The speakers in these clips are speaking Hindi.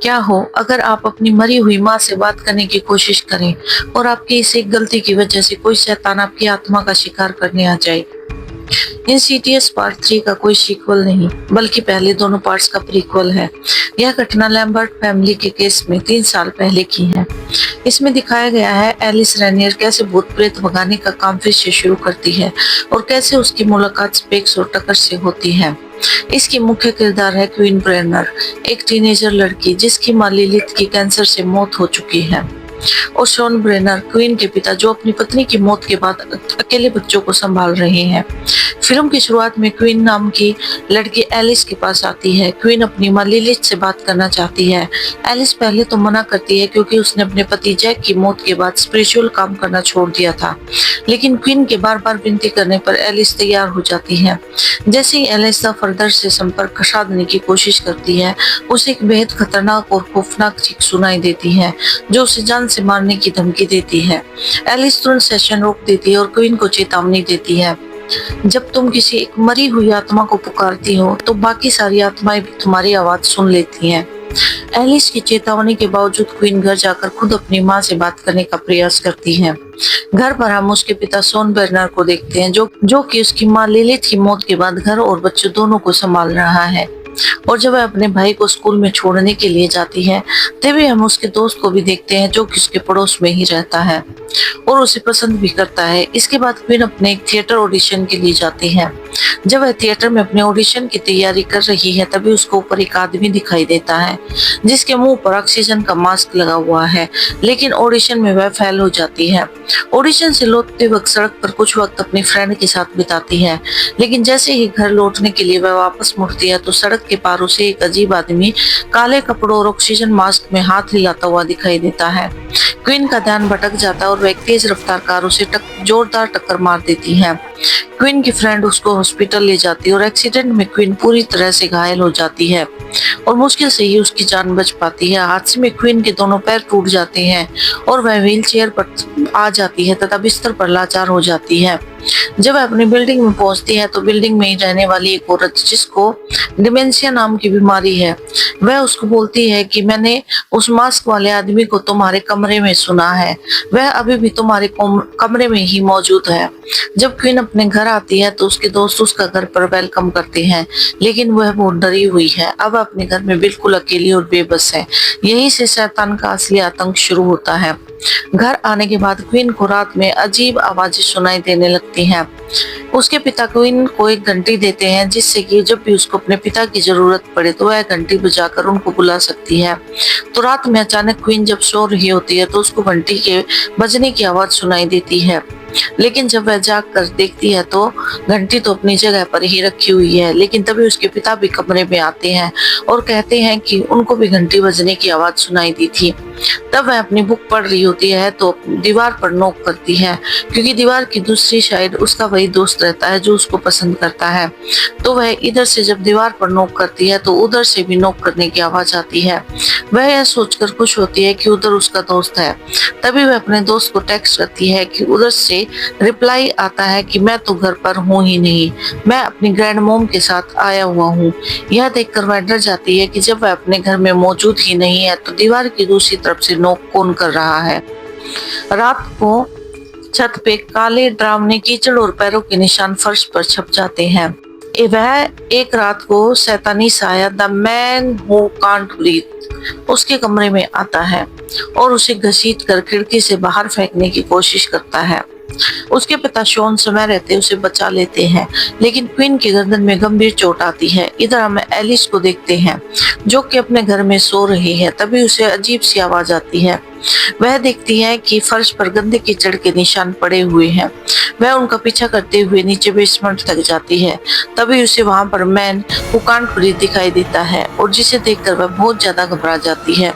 क्या हो अगर आप अपनी मरी हुई माँ से बात करने की कोशिश करें और आपकी इस एक गलती की वजह से कोई शैतान आपकी आत्मा का शिकार करने आ जाए। इंसीडियस पार्ट 3 का कोई सीक्वल नहीं, बल्कि पहले दोनों पार्ट्स का प्रीक्वल है। यह घटना लैम्बर्ट फैमिली के केस में 3 साल पहले की है। इसमें दिखाया गया है एलिस रेनियर कैसे भूत प्रेत भगाने का काम फिर से शुरू करती है और कैसे उसकी मुलाकात स्पेक्स और टकर से होती है। इसकी मुख्य किरदार है क्वीन ब्रेनर, एक टीनेजर लड़की जिसकी मां लिलिथ की कैंसर से मौत हो चुकी है, और शॉन ब्रेनर, क्वीन के पिता, जो अपनी पत्नी की मौत के बाद अकेले बच्चों को संभाल रहे हैं। फिल्म की शुरुआत में क्वीन नाम की लड़की एलिस के पास आती है। क्वीन अपनी मां लिलिथ से बात करना चाहती है। एलिस पहले तो मना करती है क्योंकि उसने अपने पति जैक की मौत के बाद स्पिरिचुअल काम करना छोड़ दिया था, लेकिन क्वीन के बार बार विनती करने पर एलिस तैयार हो जाती है। जैसे ही एलिस फर्दर से संपर्क साधने की कोशिश करती है, उसे एक बेहद खतरनाक और खौफनाक चीख सुनाई देती है जो उसे जान से मारने की धमकी देती है। एलिस तुरंत सेशन रोक देती है और क्वीन को चेतावनी देती है, जब तुम किसी एक मरी हुई आत्मा को पुकारती हो तो बाकी सारी आत्माएं भी तुम्हारी आवाज सुन लेती हैं। एलिस की चेतावनी के बावजूद क्वीन घर जाकर खुद अपनी मां से बात करने का प्रयास करती है। घर पर हम उसके पिता शॉन बर्नर को देखते हैं जो कि उसकी मां लिलिथ की मौत के बाद घर और बच्चों दोनों को संभाल रहा है। और जब वह अपने भाई को स्कूल में छोड़ने के लिए जाती है, तभी हम उसके दोस्त को भी देखते हैं जो कि उसके पड़ोस में ही रहता है और उसे पसंद भी करता है। इसके बाद क्वीन अपने एक थिएटर ऑडिशन के लिए जाती है। जब वह थिएटर में अपने ऑडिशन की तैयारी कर रही है, तभी उसको ऊपर एक आदमी दिखाई देता है जिसके मुंह पर ऑक्सीजन का मास्क लगा हुआ है, लेकिन ऑडिशन में वह फेल हो जाती है। ऑडिशन से लौटते वक्त सड़क पर कुछ वक्त अपनी फ्रेंड के साथ बिताती है, लेकिन जैसे ही घर लौटने के लिए वह वापस मुड़ती है तो सड़क के पार उसे एक अजीब आदमी काले कपड़ों और ऑक्सीजन मास्क में हाथ हिलाता हुआ दिखाई देता है। क्वीन का ध्यान भटक जाता है और वह एक तेज रफ्तार कार उसे जोरदार टक्कर मार देती है। क्वीन की फ्रेंड उसको हॉस्पिटल ले जाती है और एक्सीडेंट में क्वीन पूरी तरह से घायल हो जाती है और मुश्किल से ही उसकी जान बच पाती है। हादसे में क्वीन के दोनों पैर टूट जाते हैं और वह व्हील चेयर पर आ जाती है तथा बिस्तर पर लाचार हो जाती है। जब वह अपनी बिल्डिंग में पहुंचती है तो बिल्डिंग में ही रहने वाली एक औरत जिसको डिमेंशिया नाम की बीमारी है, वह उसको बोलती है कि मैंने उस मास्क वाले आदमी को तुम्हारे कमरे में सुना है, वह अभी भी तुम्हारे कमरे में ही मौजूद है। जब क्वीन अपने घर आती है तो उसके दोस्त उसका घर पर वेलकम करते हैं, लेकिन वह बहुत डरी हुई है। अब अपने घर में बिल्कुल अकेली और बेबस है। यहीं से शैतान का असली आतंक शुरू होता है। घर आने के बाद क्वीन को रात में अजीब आवाजें सुनाई देने लगती हैं। उसके पिता क्वीन को एक घंटी देते हैं जिससे कि जब भी उसको अपने पिता की जरूरत पड़े तो वह घंटी बजाकर उनको बुला सकती है। तो रात में अचानक क्वीन जब सो रही होती है तो उसको घंटी के बजने की आवाज सुनाई देती है, लेकिन जब वह जाग कर देखती है तो घंटी तो अपनी जगह पर ही रखी हुई है। लेकिन तभी उसके पिता भी कमरे में आते हैं और कहते हैं कि उनको भी घंटी बजने की आवाज सुनाई दी थी। तब वह अपनी बुक पढ़ रही होती है तो दीवार पर नॉक करती है, क्योंकि दीवार की दूसरी साइड उसका वही दोस्त रहता है जो उसको पसंद करता है। तो वह इधर से जब दीवार पर नॉक करती है तो उधर से भी नॉक करने की आवाज आती है। वह यह सोचकर खुश होती है कि उधर उसका दोस्त है। तभी वह अपने दोस्त को टेक्स्ट करती है कि उधर से रिप्लाई आता है कि मैं तो घर पर हूँ ही नहीं, मैं अपनी ग्रैंड मॉम के साथ आया हुआ हूँ। यह देखकर वह डर जाती है कि जब वह अपने घर में मौजूद ही नहीं है तो दीवार की दूसरी तरफ से नॉक कौन कर रहा है। रात को छत पे काले डरावने कीचड़ और पैरों के निशान फर्श पर छप जाते हैं। वह एक रात को शैतानी साया the man who can't breathe उसके कमरे में आता है और उसे घसीट कर खिड़की से बाहर फेंकने की कोशिश करता है। उसके पिता शॉन समय रहते उसे बचा लेते हैं, लेकिन क्वीन की गर्दन में गंभीर चोट आती है। इधर हम एलिस को देखते हैं जो कि अपने घर में सो रही है। तभी उसे अजीब सी आवाज आती है। वह देखती है कि फर्श पर गंदे कीचड़ के निशान पड़े हुए हैं। वह उनका पीछा करते हुए नीचे बेसमेंट तक जाती है। तभी उसे वहां पर मैन हू कांट ब्रीथ दिखाई देता है और जिसे देखकर वह बहुत ज्यादा घबरा जाती है।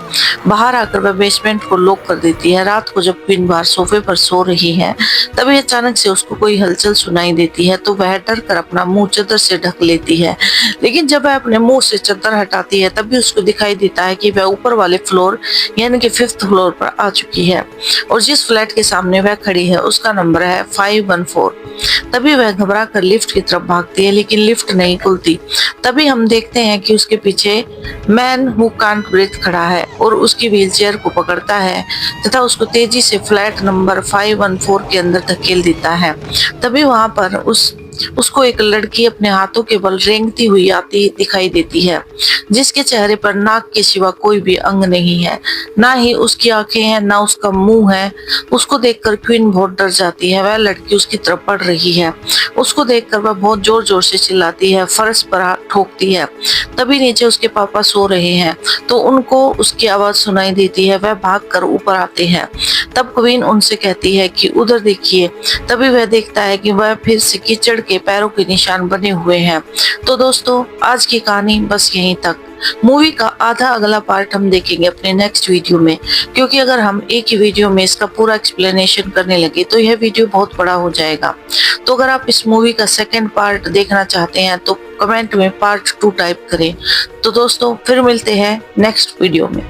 बाहर आकर वह बेसमेंट को लॉक कर देती है। रात को जब क्वीन बाहर सोफे पर सो रही है तभी अचानक से उसको कोई हलचल सुनाई देती है, तो वह डर कर अपना मुंह चादर से ढक लेती है। लेकिन जब वह अपने मुंह से चादर हटाती है तभी उसको दिखाई देता है कि वह ऊपर वाले फ्लोर यानी कि 5th फ्लोर पर आ चुकी है और जिस फ्लैट के सामने वह खड़ी है उसका नंबर है 514। तभी वह घबरा कर लिफ्ट की तरफ भागती है, लेकिन लिफ्ट नहीं खुलती। तभी हम देखते हैं कि उसके पीछे मैन हु कांट ब्रीथ खड़ा है और उसकी व्हीलचेयर को पकड़ता है तथा उसको तेजी से फ्लैट नंबर 514 के अंदर धकेल देता है। तभी वहां पर उसको एक लड़की अपने हाथों के बल रेंगती हुई आती दिखाई देती है, जिसके चेहरे पर नाक के सिवा कोई भी अंग नहीं है, ना ही उसकी आंखें हैं, ना उसका मुंह है। उसको देखकर क्वीन बहुत डर जाती है। वह लड़की उसकी तरफ बढ़ रही है। उसको देखकर वह बहुत जोर जोर से चिल्लाती है, फर्श पर हाथ ठोकती है। तभी नीचे उसके पापा सो रहे हैं तो उनको उसकी आवाज सुनाई देती है। वह भाग कर ऊपर आते हैं। तब क्वीन उनसे कहती है कि उधर देखिए। तभी वह देखता है कि वह फिर से कीचड़ के पैरों के निशान बने हुए हैं। तो दोस्तों, आज की कहानी बस यहीं तक। मूवी का आधा अगला पार्ट हम देखेंगे अपने नेक्स्ट वीडियो में, क्योंकि अगर हम एक ही वीडियो में इसका पूरा एक्सप्लेनेशन करने लगे तो यह वीडियो बहुत बड़ा हो जाएगा। तो अगर आप इस मूवी का सेकंड पार्ट देखना चाहते हैं तो कमेंट में पार्ट 2 टाइप करें। तो दोस्तों, फिर मिलते हैं नेक्स्ट वीडियो में।